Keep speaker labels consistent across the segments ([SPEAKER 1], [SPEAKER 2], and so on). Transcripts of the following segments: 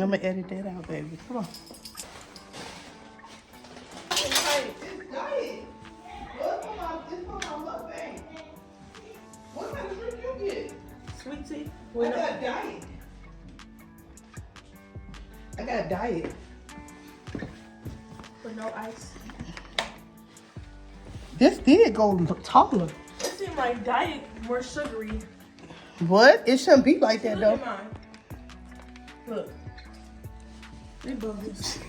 [SPEAKER 1] I'm gonna edit that out, baby. Come on. It's diet. What's on my Mukbang? What kind of drink you get?
[SPEAKER 2] Sweet tea.
[SPEAKER 1] I got diet. I got diet.
[SPEAKER 2] With no ice.
[SPEAKER 1] This did go taller.
[SPEAKER 2] It seemed like diet more sugary.
[SPEAKER 1] What? It shouldn't be like that, though.
[SPEAKER 2] Look at mine. Look. They bubbles.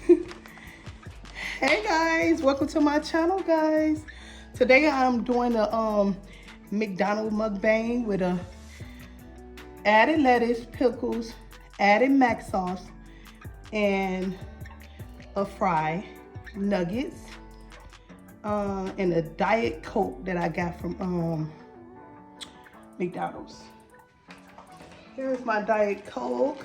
[SPEAKER 1] Hey guys, welcome to my channel, guys. Today I'm doing a McDonald mukbang with a added lettuce, pickles, added mac sauce, and a fry, nuggets, and a Diet Coke that I got from McDonald's. Here's my Diet Coke.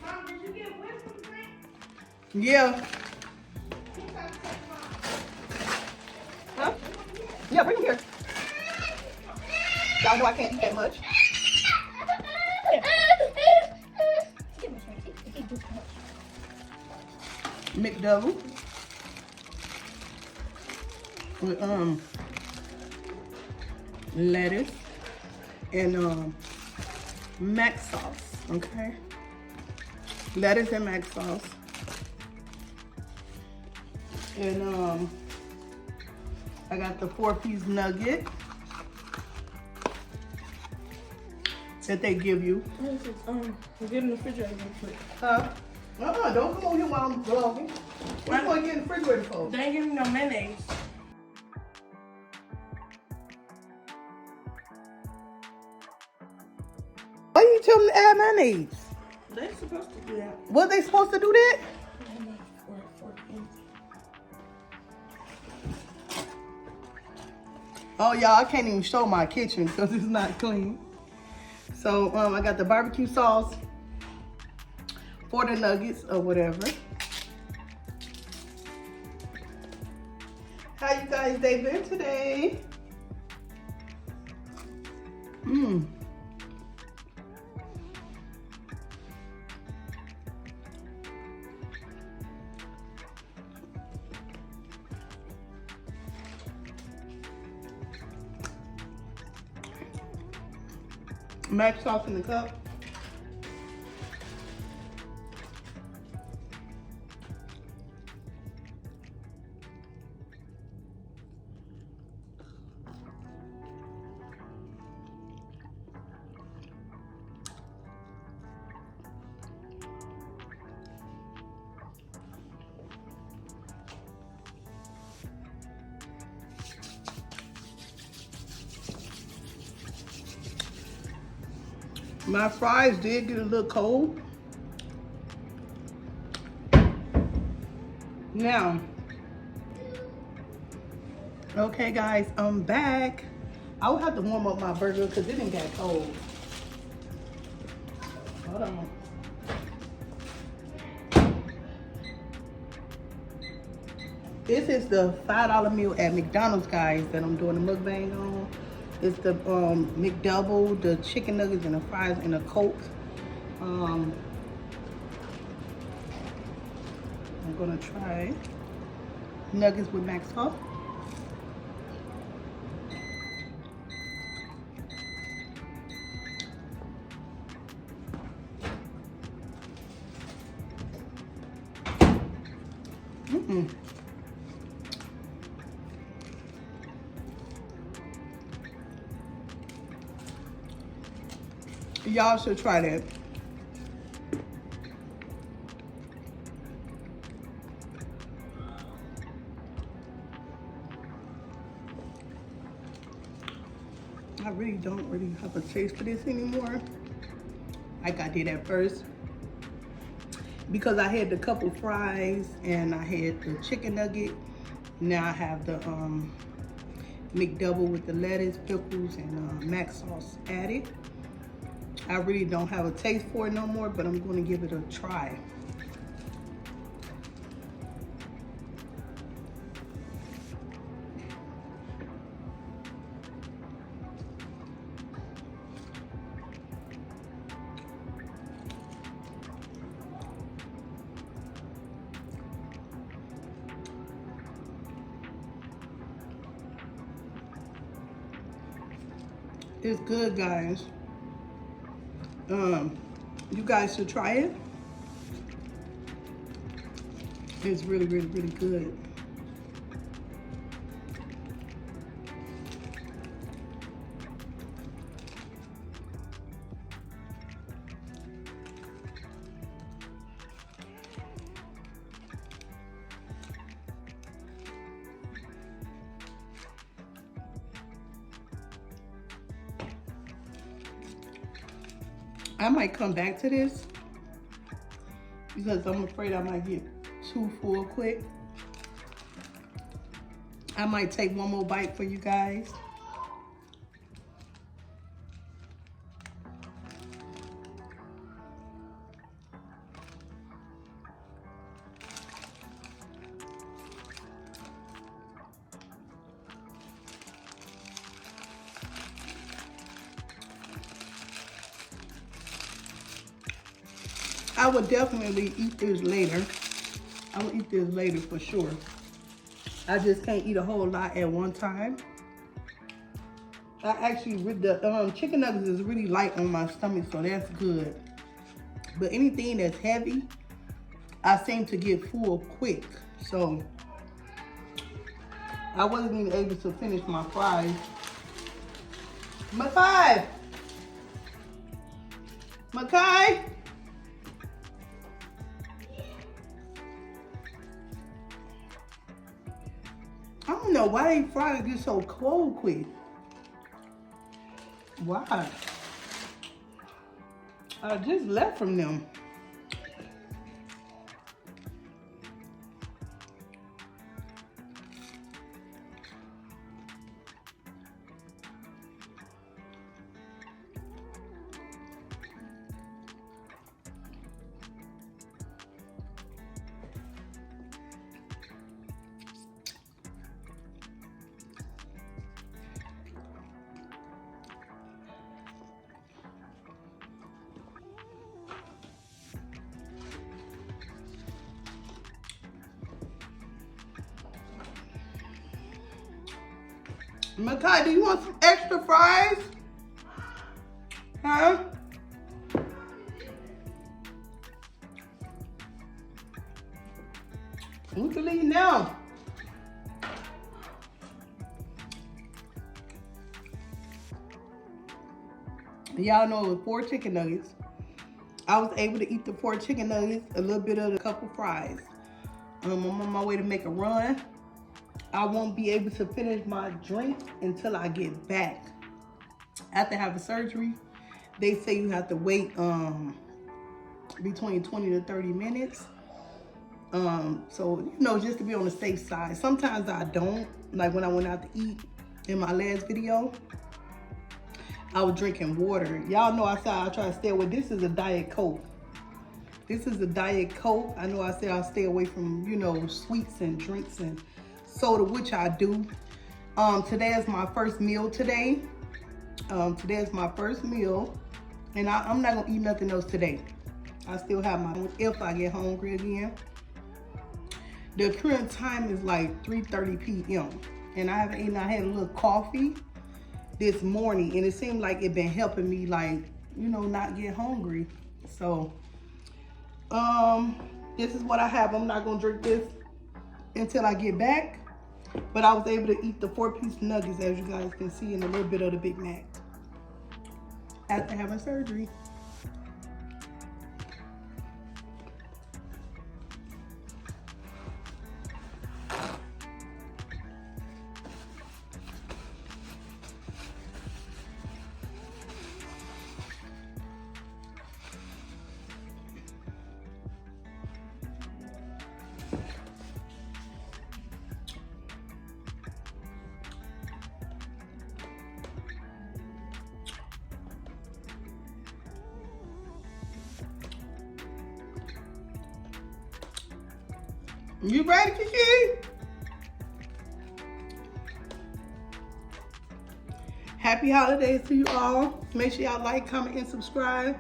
[SPEAKER 2] Mom, did you get whipped cream?
[SPEAKER 1] Yeah. Huh? Yeah, bring them here. Y'all know I can't eat that much. McDouble with lettuce and mac sauce. Okay, lettuce and mac sauce, and I got the 4-piece nugget that they give you.
[SPEAKER 2] Get in the refrigerator real quick.
[SPEAKER 1] Don't come over here while I'm vlogging. What are you going to get in the refrigerator for?
[SPEAKER 2] They ain't giving me no mayonnaise.
[SPEAKER 1] Why you tell them to add mayonnaise?
[SPEAKER 2] They're supposed to do that.
[SPEAKER 1] Was they supposed to do that? Oh, y'all, I can't even show my kitchen because it's not clean. So, I got the barbecue sauce for the nuggets or whatever. How you guys day been today? Mac sauce in the cup. My fries did get a little cold. Now, okay guys, I'm back. I will have to warm up my burger because it didn't get cold. Hold on. This is the $5 meal at McDonald's, guys, that I'm doing the mukbang on. It's the McDouble, the chicken nuggets and the fries and a Coke. I'm gonna try nuggets with mac sauce. Y'all should try that. I really don't have a taste for this anymore. Like I did at first. Because I had the couple fries and I had the chicken nugget. Now I have the McDouble with the lettuce, pickles, and mac sauce added. I really don't have a taste for it no more, but I'm going to give it a try. It's good, guys. You guys should try it. It's really, really, really good. I might come back to this because I'm afraid I might get too full quick. I might take one more bite for you guys. I would definitely eat this later. I will eat this later for sure. I just can't eat a whole lot at one time. I actually, with the chicken nuggets is really light on my stomach, so that's good. But anything that's heavy, I seem to get full quick. So I wasn't even able to finish my fries. Makai! Makai! I don't know why they fries get so cold quick. Why? I just left from them. Makai, do you want some extra fries? Huh? You can leave now. Y'all know it was 4 chicken nuggets. I was able to eat the 4 chicken nuggets, a little bit of a couple fries. I'm on my way to make a run. I won't be able to finish my drink until I get back. After having surgery, they say you have to wait between 20 to 30 minutes. So, you know, just to be on the safe side. Sometimes I don't. Like when I went out to eat in my last video, I was drinking water. Y'all know I said I try to stay away. This is a Diet Coke. This is a Diet Coke. I know I said I'll stay away from, you know, sweets and drinks and soda, which I do. Today is my first meal today. Today is my first meal. And I'm not gonna eat nothing else today. I still have my, if I get hungry again. The current time is like 3:30 p.m. And I haven't eaten. I had a little coffee this morning and it seemed like it been helping me, like, you know, not get hungry. So, this is what I have. I'm not gonna drink this until I get back. But I was able to eat the 4-piece nuggets, as you guys can see, and a little bit of the Big Mac after having surgery. You ready, Kiki? Happy holidays to you all. Make sure y'all like, comment, and subscribe.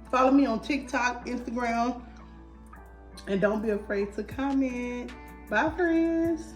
[SPEAKER 1] Follow me on TikTok, Instagram. And don't be afraid to comment. Bye, friends.